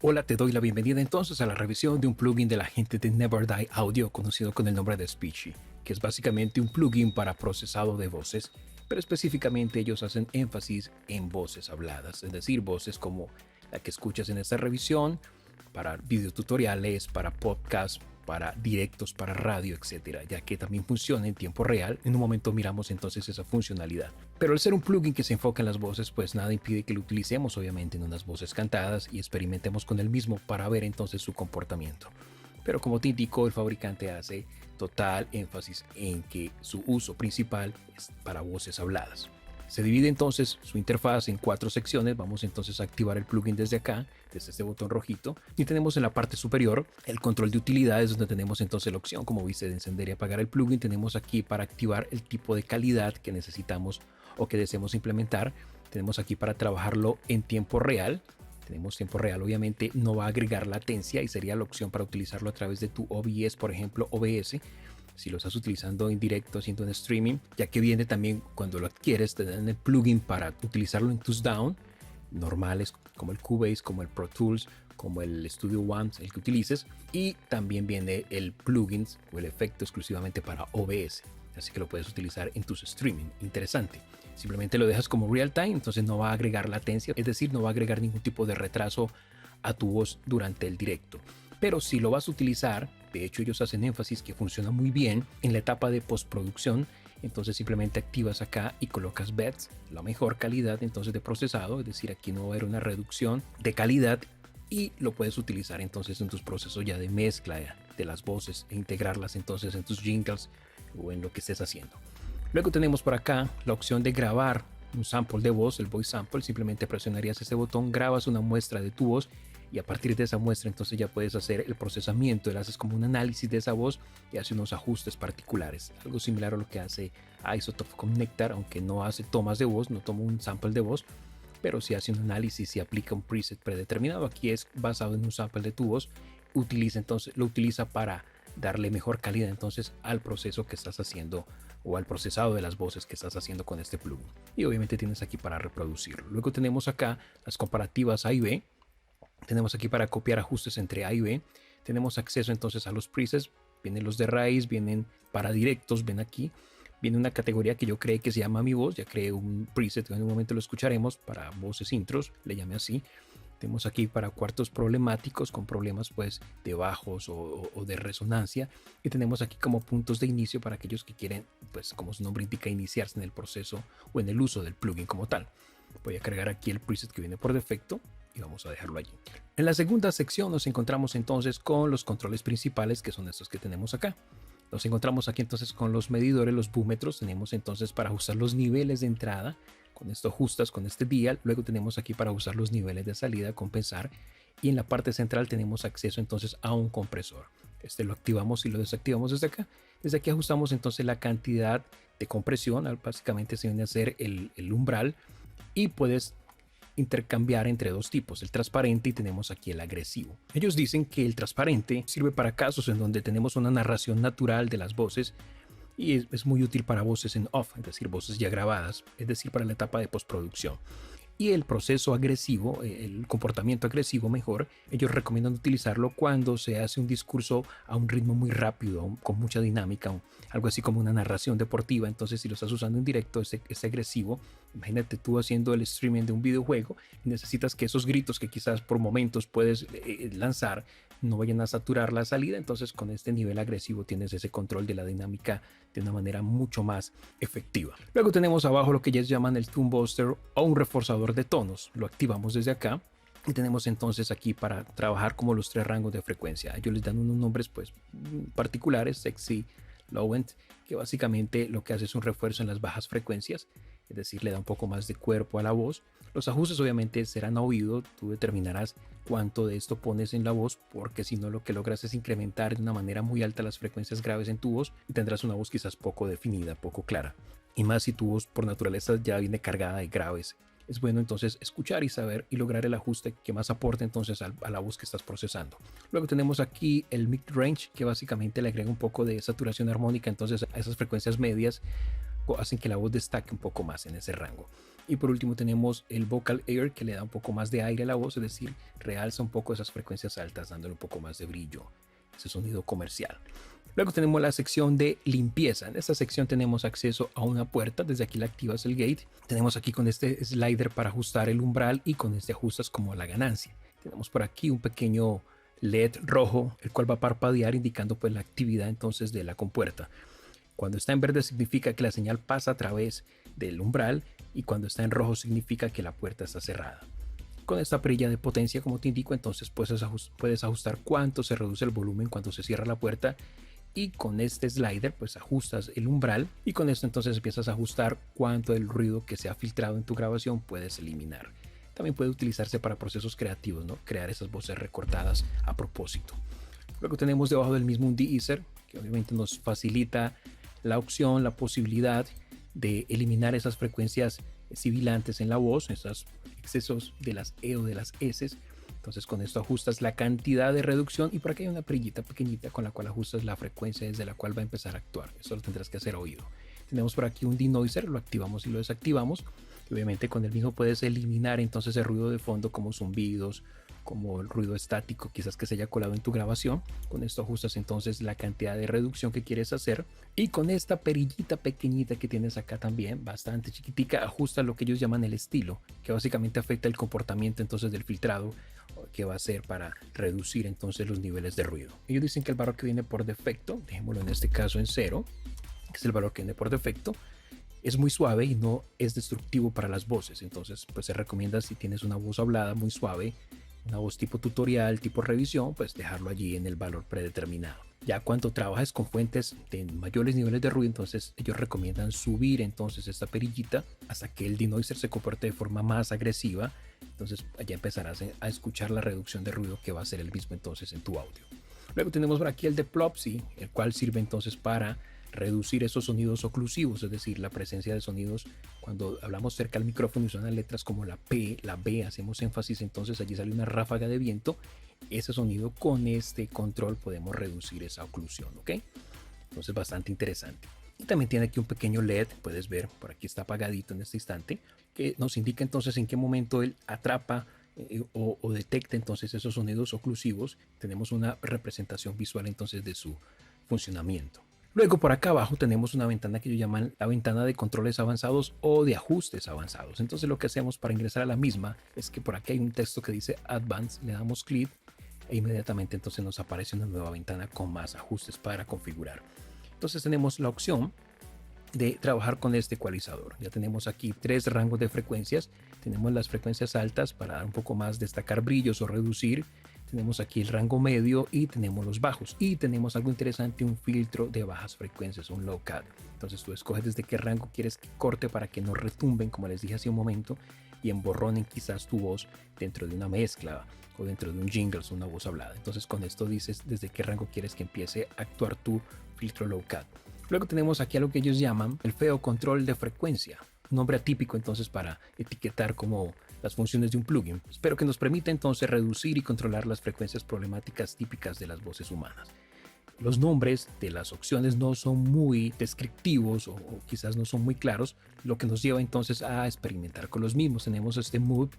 Hola, te doy la bienvenida entonces a la revisión de un plugin de la gente de Never Die Audio conocido con el nombre de Speechy, que es básicamente un plugin para procesado de voces, pero específicamente ellos hacen énfasis en voces habladas, es decir, voces como la que escuchas en esta revisión, para videotutoriales, para podcasts, para directos, para radio, etcétera, ya que también funciona en tiempo real. En un momento miramos entonces esa funcionalidad. Pero al ser un plugin que se enfoca en las voces, pues nada impide que lo utilicemos obviamente en unas voces cantadas y experimentemos con el mismo para ver entonces su comportamiento. Pero como te indicó, el fabricante hace total énfasis en que su uso principal es para voces habladas. Se divide entonces su interfaz en 4 secciones. Vamos entonces a activar el plugin desde acá, desde este botón rojito. Y tenemos en la parte superior el control de utilidades, donde tenemos entonces la opción, como viste, de encender y apagar el plugin. Tenemos aquí para activar el tipo de calidad que necesitamos o que deseemos implementar. Tenemos aquí para trabajarlo en tiempo real. Tenemos tiempo real, obviamente no va a agregar latencia y sería la opción para utilizarlo a través de tu OBS, por ejemplo, OBS. Si lo estás utilizando en directo, haciendo en streaming, ya que viene también cuando lo adquieres, te dan el plugin para utilizarlo en tus DAW normales, como el Cubase, como el Pro Tools, como el Studio One, el que utilices, y también viene el plugin o el efecto exclusivamente para OBS, así que lo puedes utilizar en tus streaming. Interesante. Simplemente lo dejas como real time, entonces no va a agregar latencia, es decir, no va a agregar ningún tipo de retraso a tu voz durante el directo. Pero si lo vas a utilizar, de hecho ellos hacen énfasis que funciona muy bien en la etapa de postproducción, entonces simplemente activas acá y colocas beds, la mejor calidad entonces de procesado, es decir, aquí no va a haber una reducción de calidad y lo puedes utilizar entonces en tus procesos ya de mezcla de las voces e integrarlas entonces en tus jingles o en lo que estés haciendo. Luego tenemos por acá la opción de grabar un sample de voz, el voice sample. Simplemente presionarías ese botón, grabas una muestra de tu voz y a partir de esa muestra entonces ya puedes hacer el procesamiento, le haces como un análisis de esa voz y hace unos ajustes particulares, algo similar a lo que hace Isotope con Nectar, aunque no hace tomas de voz, no toma un sample de voz, pero sí hace un análisis y aplica un preset predeterminado. Aquí es basado en un sample de tu voz, lo utiliza para darle mejor calidad entonces al proceso que estás haciendo o al procesado de las voces que estás haciendo con este plugin, y obviamente tienes aquí para reproducirlo. Luego tenemos acá las comparativas A y B. Tenemos aquí para copiar ajustes entre A y B. Tenemos acceso entonces a los presets. Vienen los de raíz, vienen para directos, ven aquí. Viene una categoría que yo creé que se llama Mi Voz. Ya creé un preset que en un momento lo escucharemos para voces intros, le llamé así. Tenemos aquí para cuartos problemáticos con problemas pues de bajos o de resonancia. Y tenemos aquí como puntos de inicio para aquellos que quieren, pues como su nombre indica, iniciarse en el proceso o en el uso del plugin como tal. Voy a cargar aquí el preset que viene por defecto y vamos a dejarlo allí. En la segunda sección nos encontramos entonces con los controles principales, que son estos que tenemos acá. Nos encontramos aquí entonces con los medidores, los búmetros. Tenemos entonces para ajustar los niveles de entrada. Con esto ajustas con este dial. Luego tenemos aquí para usar los niveles de salida, compensar. Y en la parte central tenemos acceso entonces a un compresor. Este lo activamos y lo desactivamos desde acá. Desde aquí ajustamos entonces la cantidad de compresión. Básicamente se viene a ser el umbral. Y puedes intercambiar entre dos tipos, el transparente y tenemos aquí el agresivo. Ellos dicen que el transparente sirve para casos en donde tenemos una narración natural de las voces y es muy útil para voces en off, es decir, voces ya grabadas, es decir, para la etapa de postproducción. Y el proceso agresivo, el comportamiento agresivo mejor, ellos recomiendan utilizarlo cuando se hace un discurso a un ritmo muy rápido, con mucha dinámica, algo así como una narración deportiva. Entonces si lo estás usando en directo, es agresivo. Imagínate tú haciendo el streaming de un videojuego y necesitas que esos gritos que quizás por momentos puedes lanzar no vayan a saturar la salida. Entonces con este nivel agresivo tienes ese control de la dinámica de una manera mucho más efectiva. Luego tenemos abajo lo que ellos llaman el Tone Buster o un reforzador de tonos. Lo activamos desde acá y tenemos entonces aquí para trabajar como los 3 rangos de frecuencia. Ellos les dan unos nombres pues particulares: sexy, low end, que básicamente lo que hace es un refuerzo en las bajas frecuencias, es decir, le da un poco más de cuerpo a la voz. Los ajustes obviamente serán a oído, tú determinarás cuánto de esto pones en la voz, porque si no lo que logras es incrementar de una manera muy alta las frecuencias graves en tu voz y tendrás una voz quizás poco definida, poco clara. Y más si tu voz por naturaleza ya viene cargada de graves. Es bueno entonces escuchar y saber y lograr el ajuste que más aporte entonces a la voz que estás procesando. Luego tenemos aquí el mid range, que básicamente le agrega un poco de saturación armónica entonces a esas frecuencias medias hacen que la voz destaque un poco más en ese rango. Y por último tenemos el Vocal Air, que le da un poco más de aire a la voz, es decir, realza un poco esas frecuencias altas, dándole un poco más de brillo, ese sonido comercial. Luego tenemos la sección de limpieza. En esta sección tenemos acceso a una puerta. Desde aquí la activas el gate. Tenemos aquí con este slider para ajustar el umbral y con este ajustas como la ganancia. Tenemos por aquí un pequeño LED rojo, el cual va a parpadear indicando pues la actividad entonces de la compuerta. Cuando está en verde significa que la señal pasa a través del umbral y cuando está en rojo significa que la puerta está cerrada. Con esta perilla de potencia, como te indico, entonces puedes ajustar cuánto se reduce el volumen cuando se cierra la puerta, y con este slider pues ajustas el umbral y con esto entonces empiezas a ajustar cuánto del ruido que se ha filtrado en tu grabación puedes eliminar. También puede utilizarse para procesos creativos, ¿no? Crear esas voces recortadas a propósito. Luego tenemos debajo del mismo un de-esser, que obviamente nos facilita la opción, la posibilidad de eliminar esas frecuencias sibilantes en la voz, esos excesos de las E o de las S. Entonces con esto ajustas la cantidad de reducción y por aquí hay una perillita pequeñita con la cual ajustas la frecuencia desde la cual va a empezar a actuar. Eso lo tendrás que hacer a oído. Tenemos por aquí un denoiser, lo activamos y lo desactivamos. Y obviamente con el mismo puedes eliminar entonces el ruido de fondo como zumbidos, como el ruido estático quizás que se haya colado en tu grabación. Con esto ajustas entonces la cantidad de reducción que quieres hacer y con esta perillita pequeñita que tienes acá también, bastante chiquitica, ajusta lo que ellos llaman el estilo, que básicamente afecta el comportamiento entonces del filtrado, que va a ser para reducir entonces los niveles de ruido. Ellos dicen que el valor que viene por defecto, dejémoslo en este caso en 0, que es el valor que viene por defecto, es muy suave y no es destructivo para las voces. Entonces pues se recomienda, si tienes una voz hablada muy suave, una voz tipo tutorial, tipo revisión, pues dejarlo allí en el valor predeterminado. Ya cuando trabajes con fuentes de mayores niveles de ruido, entonces ellos recomiendan subir entonces esta perillita hasta que el denoiser se comporte de forma más agresiva. Entonces allá empezarás a escuchar la reducción de ruido que va a ser el mismo entonces en tu audio. Luego tenemos por aquí el de Plopsy, el cual sirve entonces para reducir esos sonidos oclusivos, es decir, la presencia de sonidos cuando hablamos cerca al micrófono y suenan letras como la P, la B, hacemos énfasis, entonces allí sale una ráfaga de viento. Ese sonido con este control podemos reducir esa oclusión, ¿ok? Entonces bastante interesante. Y también tiene aquí un pequeño LED, puedes ver, por aquí está apagadito en este instante, que nos indica entonces en qué momento él atrapa o detecta entonces esos sonidos oclusivos. Tenemos una representación visual entonces de su funcionamiento. Luego por acá abajo tenemos una ventana que ellos llaman la ventana de controles avanzados o de ajustes avanzados. Entonces lo que hacemos para ingresar a la misma es que por aquí hay un texto que dice Advanced, le damos clic e inmediatamente entonces nos aparece una nueva ventana con más ajustes para configurar. Entonces tenemos la opción de trabajar con este ecualizador. Ya tenemos aquí 3 rangos de frecuencias. Tenemos las frecuencias altas para dar un poco más, destacar brillos o reducir. Tenemos aquí el rango medio y tenemos los bajos. Y tenemos algo interesante, un filtro de bajas frecuencias, un low cut. Entonces tú escoges desde qué rango quieres que corte para que no retumben, como les dije hace un momento, y emborronen quizás tu voz dentro de una mezcla o dentro de un jingle, una voz hablada. Entonces con esto dices desde qué rango quieres que empiece a actuar tu filtro low cut. Luego tenemos aquí algo que ellos llaman el feo control de frecuencia, un nombre atípico entonces para etiquetar como las funciones de un plugin, pero que nos permite entonces reducir y controlar las frecuencias problemáticas típicas de las voces humanas. Los nombres de las opciones no son muy descriptivos o quizás no son muy claros, lo que nos lleva entonces a experimentar con los mismos. Tenemos este mood,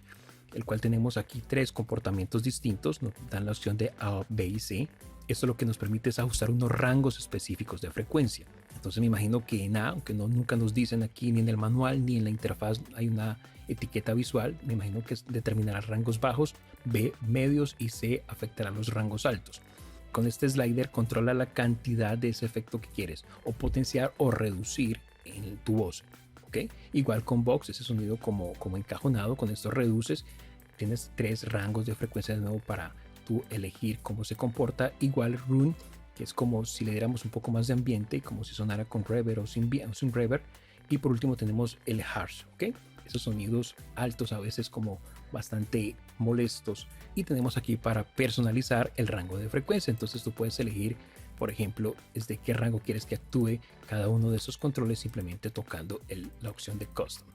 el cual tenemos aquí 3 comportamientos distintos, nos dan la opción de A, B y C. Esto lo que nos permite es ajustar unos rangos específicos de frecuencia. Entonces me imagino que en A, aunque nunca nos dicen aquí ni en el manual ni en la interfaz hay una etiqueta visual, me imagino que determinará rangos bajos, B medios y C afectará los rangos altos. Con este slider controla la cantidad de ese efecto que quieres o potenciar o reducir en tu voz. ¿Okay? Igual con Vox, ese sonido como encajonado, con esto reduces, tienes 3 rangos de frecuencia de nuevo para tú elegir cómo se comporta. Igual Room, que es como si le diéramos un poco más de ambiente, como si sonara con reverb o sin reverb. Y por último tenemos el harsh, ¿ok? Esos sonidos altos a veces como bastante molestos. Y tenemos aquí para personalizar el rango de frecuencia. Entonces tú puedes elegir, por ejemplo, desde qué rango quieres que actúe cada uno de esos controles simplemente tocando la opción de Custom.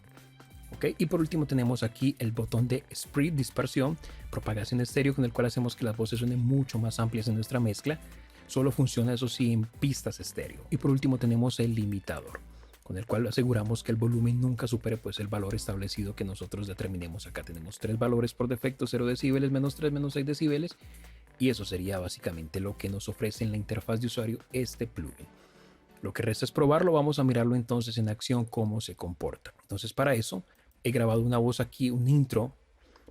Okay. Y por último tenemos aquí el botón de Spread, dispersión, propagación estéreo, con el cual hacemos que las voces suenen mucho más amplias en nuestra mezcla. Solo funciona eso sí en pistas estéreo. Y por último tenemos el limitador. con el cual aseguramos que el volumen nunca supere pues el valor establecido que nosotros determinemos. Acá tenemos 3 valores por defecto: 0 decibeles, menos 3, menos 6 decibeles, y eso sería básicamente lo que nos ofrece en la interfaz de usuario este plugin. Lo que resta es probarlo. Vamos a mirarlo entonces en acción, cómo se comporta. Entonces, para eso he grabado una voz aquí, un intro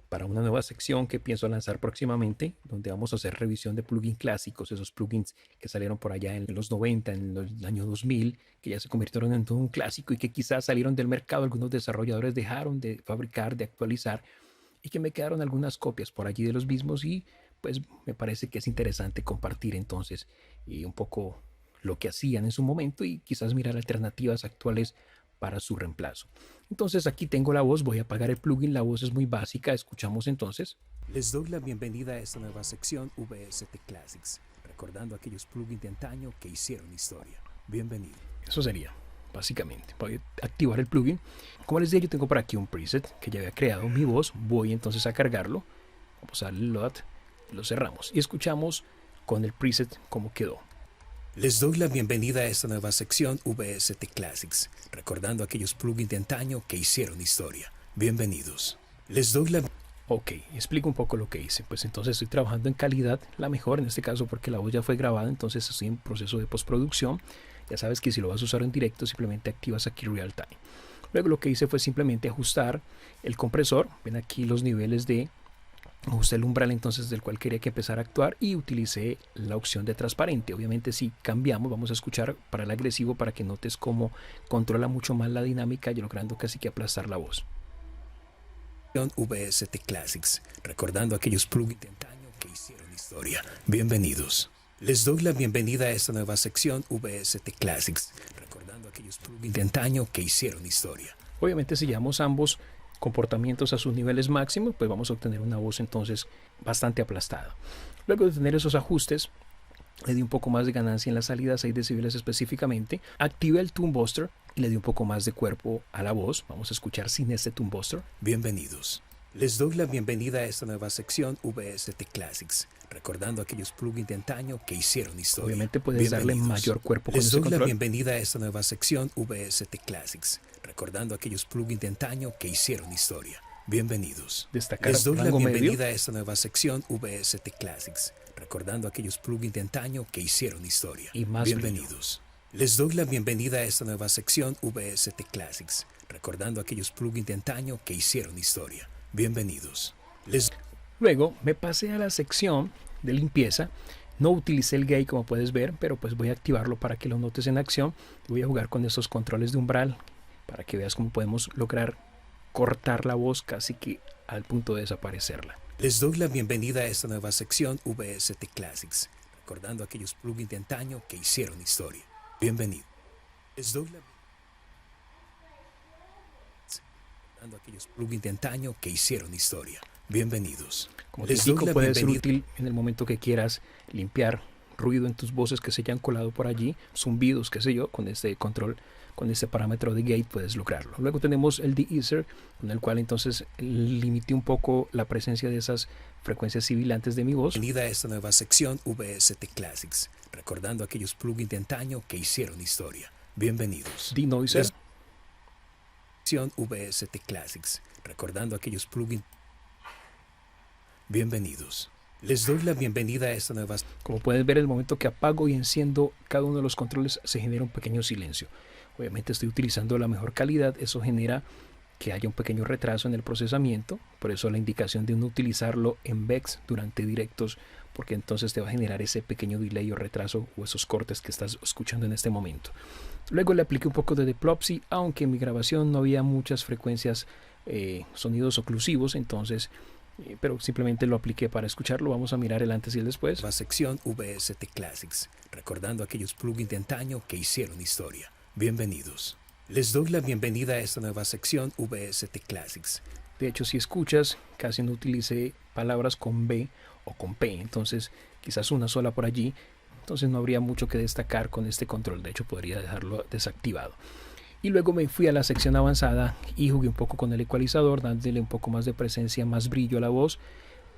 para una nueva sección que pienso lanzar próximamente, donde vamos a hacer revisión de plugins clásicos, esos plugins que salieron por allá en los 90, en el año 2000, que ya se convirtieron en todo un clásico y que quizás salieron del mercado, algunos desarrolladores dejaron de fabricar, de actualizar, y que me quedaron algunas copias por allí de los mismos, y pues me parece que es interesante compartir entonces un poco lo que hacían en su momento y quizás mirar alternativas actuales para su reemplazo. Entonces aquí tengo la voz, voy a apagar el plugin, la voz es muy básica, escuchamos entonces. Les doy la bienvenida a esta nueva sección VST Classics, recordando aquellos plugins de antaño que hicieron historia. Bienvenido. Eso sería, básicamente. Voy a activar el plugin. Como les dije, yo tengo por aquí un preset que ya había creado mi voz, voy entonces a cargarlo, vamos a darle load, lo cerramos y escuchamos con el preset cómo quedó. Les doy la bienvenida a esta nueva sección VST Classics, recordando aquellos plugins de antaño que hicieron historia. Bienvenidos. Les doy la... Ok, explico un poco lo que hice. Pues entonces estoy trabajando en calidad, la mejor en este caso porque la voz ya fue grabada, entonces estoy en proceso de postproducción. Ya sabes que si lo vas a usar en directo, simplemente activas aquí Real Time. Luego lo que hice fue simplemente ajustar el compresor. Ven aquí los niveles de... Ajusté el umbral entonces del cual quería que empezara a actuar y utilicé la opción de transparente. Obviamente si cambiamos, vamos a escuchar para el agresivo para que notes cómo controla mucho más la dinámica y logrando casi que aplastar la voz. VST Classics, recordando aquellos plugins de antaño que hicieron historia. Bienvenidos. Les doy la bienvenida a esta nueva sección VST Classics, recordando aquellos plugins de antaño que hicieron historia. Obviamente si llevamos ambos comportamientos a sus niveles máximos, pues vamos a obtener una voz entonces bastante aplastada. Luego de tener esos ajustes, le di un poco más de ganancia en la salida, 6 decibeles específicamente. Activé el Tone Buster y le di un poco más de cuerpo a la voz. Vamos a escuchar sin este Tone Buster. Bienvenidos. Les doy la bienvenida a esta nueva sección VST Classics, recordando aquellos plugins de antaño que hicieron historia. Obviamente puedes darle mayor cuerpo con este control. Les doy la bienvenida a esta nueva sección VST Classics, recordando aquellos plugins de antaño que hicieron historia. Bienvenidos. Destacar Les doy la bienvenida a esta nueva sección VST Classics, recordando aquellos plugins de antaño que hicieron historia. Y más bienvenidos. Brillo. Les doy la bienvenida a esta nueva sección VST Classics, recordando aquellos plugins de antaño que hicieron historia. Bienvenidos. Luego me pasé a la sección de limpieza. No utilicé el gate como puedes ver, pero pues voy a activarlo para que lo notes en acción. Voy a jugar con estos controles de umbral para que veas cómo podemos lograr cortar la voz casi que al punto de desaparecerla. Les doy la bienvenida a esta nueva sección VST Classics, recordando aquellos plugins de antaño que hicieron historia. Bienvenido. Les doy la aquellos plugins de antaño que hicieron historia. Bienvenidos. Como te digo, puede ser útil en el momento que quieras limpiar ruido en tus voces que se hayan colado por allí, zumbidos, qué sé yo, con este control, con este parámetro de gate puedes lograrlo. Luego tenemos el de-easer, con el cual entonces limité un poco la presencia de esas frecuencias sibilantes de mi voz. Bienvenida a esta nueva sección VST Classics, recordando aquellos plugins de antaño que hicieron historia. Bienvenidos. De-noiser. VST Classics, recordando aquellos plugins. Bienvenidos. Les doy la bienvenida a esta nueva... Como puedes ver, el momento que apago y enciendo cada uno de los controles se genera un pequeño silencio. Obviamente estoy utilizando la mejor calidad, eso genera que haya un pequeño retraso en el procesamiento, por eso la indicación de no utilizarlo en VEX durante directos, porque entonces te va a generar ese pequeño delay o retraso o esos cortes que estás escuchando en este momento. Luego le apliqué un poco de Deplopsy, aunque en mi grabación no había muchas frecuencias, sonidos oclusivos, entonces, pero simplemente lo apliqué para escucharlo. Vamos a mirar el antes y el después. La sección VST Classics, recordando aquellos plugins de antaño que hicieron historia. Bienvenidos. Les doy la bienvenida a esta nueva sección VST Classics. De hecho, si escuchas, casi no utilicé palabras con B o con P, entonces quizás una sola por allí. Entonces no habría mucho que destacar con este control, de hecho podría dejarlo desactivado. Y luego me fui a la sección avanzada y jugué un poco con el ecualizador, dándole un poco más de presencia, más brillo a la voz.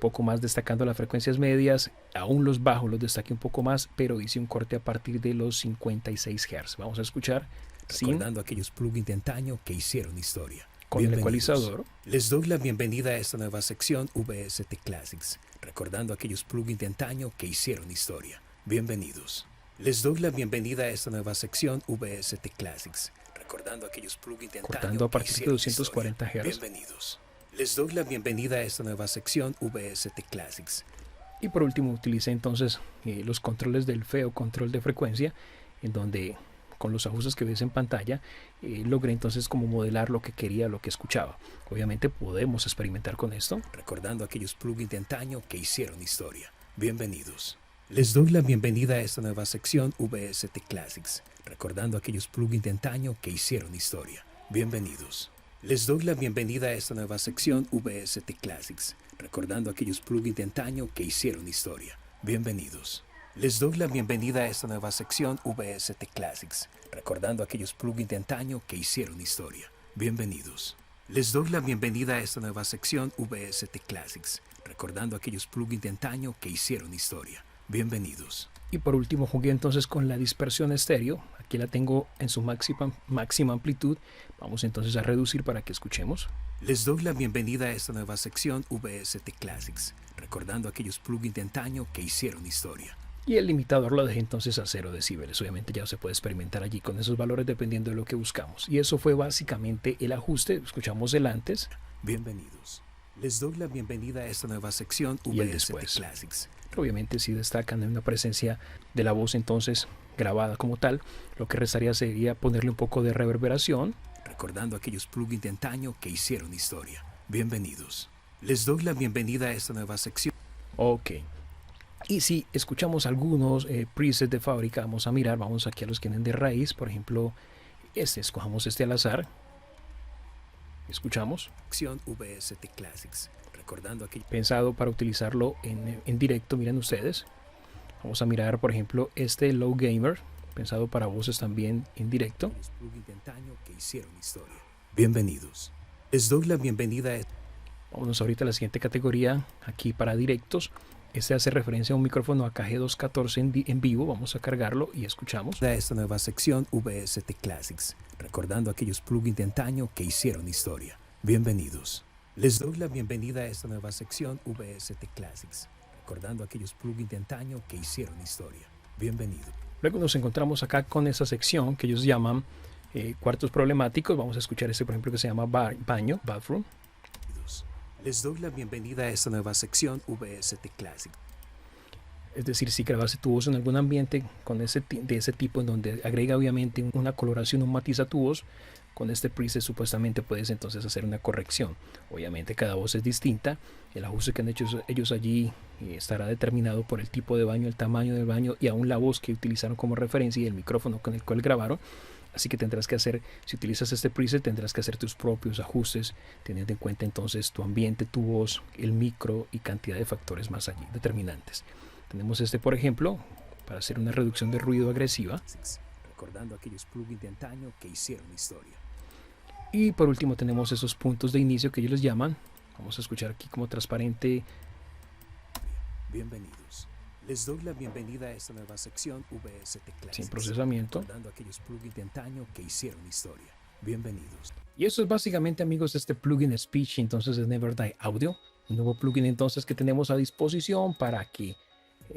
poco más destacando las frecuencias medias, aún los bajos los destaqué un poco más, pero hice un corte a partir de los 56 Hz. Vamos a escuchar recordando aquellos plugins de antaño que hicieron historia. Con el ecualizador. Les doy la bienvenida a esta nueva sección VST Classics, recordando aquellos plugins de antaño que hicieron historia. Bienvenidos. Les doy la bienvenida a esta nueva sección VST Classics, recordando aquellos plugins de antaño cortando a partir de 240 Hz. Bienvenidos. Les doy la bienvenida a esta nueva sección VST Classics. Y por último utilicé entonces los controles del feo control de frecuencia, en donde con los ajustes que ves en pantalla logré entonces como modelar lo que quería, lo que escuchaba. Obviamente podemos experimentar con esto. Recordando aquellos plugins de antaño que hicieron historia. Bienvenidos. Les doy la bienvenida a esta nueva sección VST Classics, recordando aquellos plugins de antaño que hicieron historia. Bienvenidos. Les doy la bienvenida a esta nueva sección VST Classics, recordando aquellos plugins de antaño que hicieron historia. Bienvenidos. Les doy la bienvenida a esta nueva sección VST Classics, recordando aquellos plugins de antaño que hicieron historia. Bienvenidos. Les doy la bienvenida a esta nueva sección VST Classics, recordando aquellos plugins de antaño que hicieron historia. Bienvenidos. Y por último jugué entonces con la dispersión estéreo. Aquí la tengo en su máxima amplitud. Vamos entonces a reducir para que escuchemos. Les doy la bienvenida a esta nueva sección VST Classics, recordando aquellos plugins de antaño que hicieron historia. Y el limitador lo dejé entonces a 0 decibeles. Obviamente ya se puede experimentar allí con esos valores dependiendo de lo que buscamos. Y eso fue básicamente el ajuste. Escuchamos el antes. Bienvenidos. Les doy la bienvenida a esta nueva sección VST Classics. Obviamente si destacan en una presencia de la voz entonces grabada como tal, lo que restaría sería ponerle un poco de reverberación. Recordando aquellos plugins de antaño que hicieron historia. Bienvenidos. Les doy la bienvenida a esta nueva sección. Ok. Y si escuchamos algunos presets de fábrica, vamos a mirar, vamos aquí a los que vienen de raíz, por ejemplo, escojamos este al azar. Escuchamos. Sección VST Classics. Recordando aquel pensado para utilizarlo en directo, miren ustedes. Vamos a mirar, por ejemplo, este Low Gamer, pensado para voces también en directo. Bienvenidos. Les doy la bienvenida. Vámonos ahorita a la siguiente categoría, aquí para directos. Este hace referencia a un micrófono AKG214 en vivo. Vamos a cargarlo y escuchamos. A esta nueva sección VST Classics, recordando aquellos plugins de antaño que hicieron historia. Bienvenidos. Les doy la bienvenida a esta nueva sección VST Classics, recordando aquellos plugins de antaño que hicieron historia. Bienvenido. Luego nos encontramos acá con esa sección que ellos llaman cuartos problemáticos. Vamos a escuchar este, por ejemplo, que se llama baño, bathroom. Les doy la bienvenida a esta nueva sección VST Classics. Es decir, si grabaste tu voz en algún ambiente de ese tipo, en donde agrega obviamente una coloración, un matiz a tu voz, con este preset supuestamente puedes entonces hacer una corrección. Obviamente cada voz es distinta, el ajuste que han hecho ellos allí estará determinado por el tipo de baño, el tamaño del baño y aún la voz que utilizaron como referencia y el micrófono con el cual grabaron. Así que tendrás que hacer, si utilizas este preset, tendrás que hacer tus propios ajustes, teniendo en cuenta entonces tu ambiente, tu voz, el micro y cantidad de factores más allí determinantes. Tenemos este, por ejemplo, para hacer una reducción de ruido agresiva. Recordando aquellos plugins de antaño que hicieron historia. Y por último tenemos esos puntos de inicio que ellos les llaman. Vamos a escuchar aquí como transparente. Bienvenidos. Les doy la bienvenida a esta nueva sección VST Classics. Sin procesamiento. Recordando aquellos plugins de antaño que hicieron historia. Bienvenidos. Y eso es básicamente, amigos, este plugin Speech entonces de Never Die Audio. Un nuevo plugin entonces que tenemos a disposición para que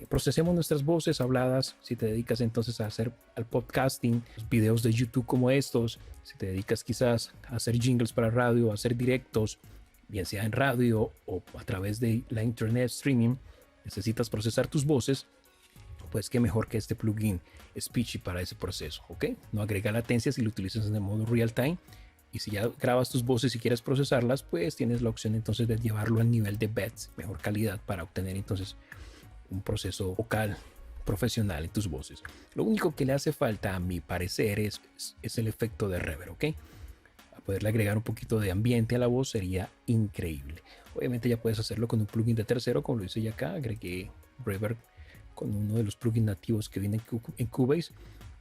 procesemos nuestras voces habladas. Si te dedicas entonces a hacer al podcasting, videos de YouTube como estos, si te dedicas quizás a hacer jingles para radio, a hacer directos, bien sea en radio o a través de la internet streaming, necesitas procesar tus voces, pues qué mejor que este plugin Speechy para ese proceso, ¿ok? No agrega latencia si lo utilizas en el modo real time. Y si ya grabas tus voces y quieres procesarlas, pues tienes la opción entonces de llevarlo al nivel de beds, mejor calidad, para obtener entonces un proceso vocal profesional en tus voces. Lo único que le hace falta, a mi parecer, es el efecto de reverb, ¿ok? A poderle agregar un poquito de ambiente a la voz sería increíble. Obviamente ya puedes hacerlo con un plugin de tercero, como lo hice ya acá. Agregué reverb con uno de los plugins nativos que viene en Cubase,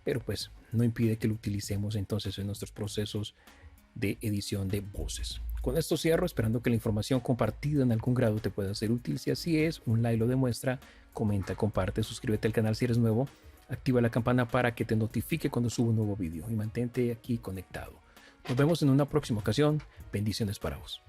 pero pues no impide que lo utilicemos entonces en nuestros procesos de edición de voces. Con esto cierro, esperando que la información compartida en algún grado te pueda ser útil. Si así es, un like lo demuestra. Comenta, comparte, suscríbete al canal si eres nuevo. Activa la campana para que te notifique cuando suba un nuevo vídeo y mantente aquí conectado. Nos vemos en una próxima ocasión. Bendiciones para vos.